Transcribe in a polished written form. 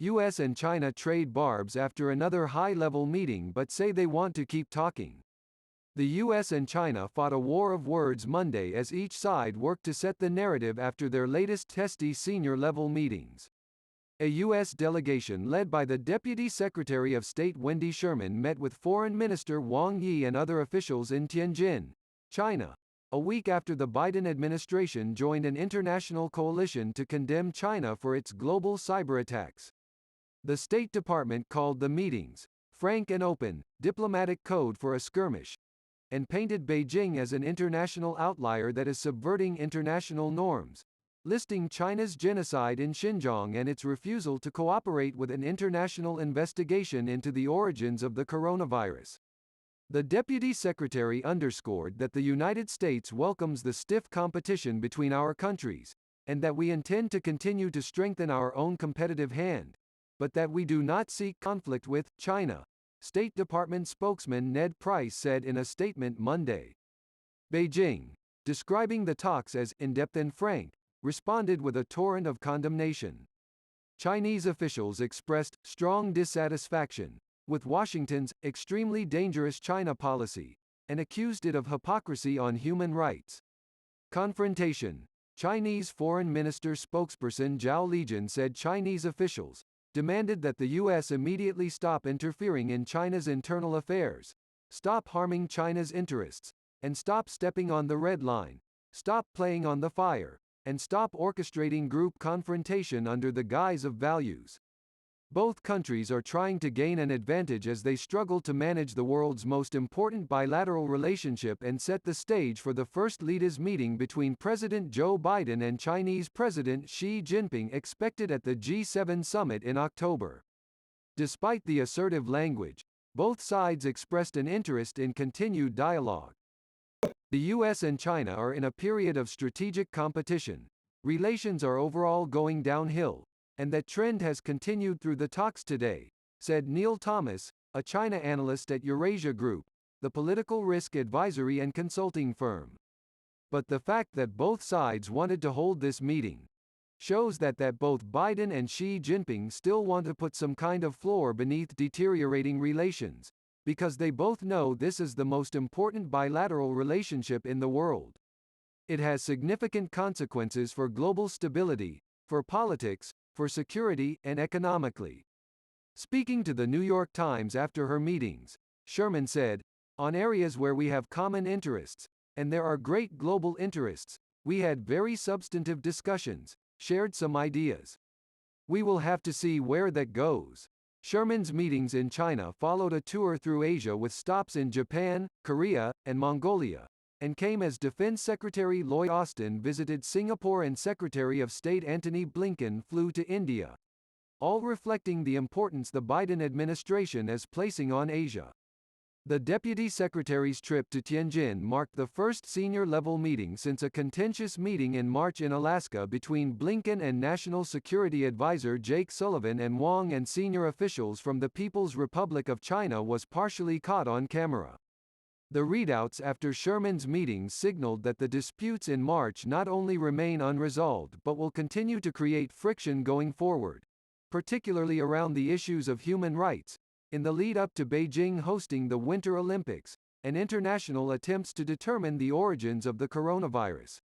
US and China trade barbs after another high-level meeting but say they want to keep talking. The US and China fought a war of words Monday as each side worked to set the narrative after their latest testy senior-level meetings. A U.S. delegation led by the Deputy Secretary of State Wendy Sherman met with Foreign Minister Wang Yi and other officials in Tianjin, China, a week after the Biden administration joined an international coalition to condemn China for its global cyberattacks. The State Department called the meetings frank and open, diplomatic code for a skirmish, and painted Beijing as an international outlier that is subverting international norms, listing China's genocide in Xinjiang and its refusal to cooperate with an international investigation into the origins of the coronavirus. The Deputy Secretary underscored that the United States welcomes the stiff competition between our countries, and that we intend to continue to strengthen our own competitive hand, but that we do not seek conflict with China, State Department spokesman Ned Price said in a statement Monday. Beijing, describing the talks as in-depth and frank, responded with a torrent of condemnation. Chinese officials expressed strong dissatisfaction with Washington's extremely dangerous China policy and accused it of hypocrisy on human rights. Confrontation. Chinese Foreign Minister spokesperson Zhao Lijian said Chinese officials demanded that the U.S. immediately stop interfering in China's internal affairs, stop harming China's interests, and stop stepping on the red line, stop playing on the fire, and stop orchestrating group confrontation under the guise of values. Both countries are trying to gain an advantage as they struggle to manage the world's most important bilateral relationship and set the stage for the first leaders' meeting between President Joe Biden and Chinese President Xi Jinping expected at the G7 summit in October. Despite the assertive language, both sides expressed an interest in continued dialogue. The US and China are in a period of strategic competition, relations are overall going downhill, and that trend has continued through the talks today, said Neil Thomas, a China analyst at Eurasia Group, the political risk advisory and consulting firm. But the fact that both sides wanted to hold this meeting shows that both Biden and Xi Jinping still want to put some kind of floor beneath deteriorating relations, because they both know this is the most important bilateral relationship in the world. It has significant consequences for global stability, for politics, for security, and economically. Speaking to the New York Times after her meetings, Sherman said, "On areas where we have common interests, and there are great global interests, we had very substantive discussions, shared some ideas. We will have to see where that goes." Sherman's meetings in China followed a tour through Asia with stops in Japan, Korea, and Mongolia, and came as Defense Secretary Lloyd Austin visited Singapore and Secretary of State Antony Blinken flew to India, all reflecting the importance the Biden administration is placing on Asia. The Deputy Secretary's trip to Tianjin marked the first senior-level meeting since a contentious meeting in March in Alaska between Blinken and National Security Advisor Jake Sullivan and Wang and senior officials from the People's Republic of China was partially caught on camera. The readouts after Sherman's meetings signaled that the disputes in March not only remain unresolved but will continue to create friction going forward, particularly around the issues of human rights, in the lead-up to Beijing hosting the Winter Olympics, and international attempts to determine the origins of the coronavirus.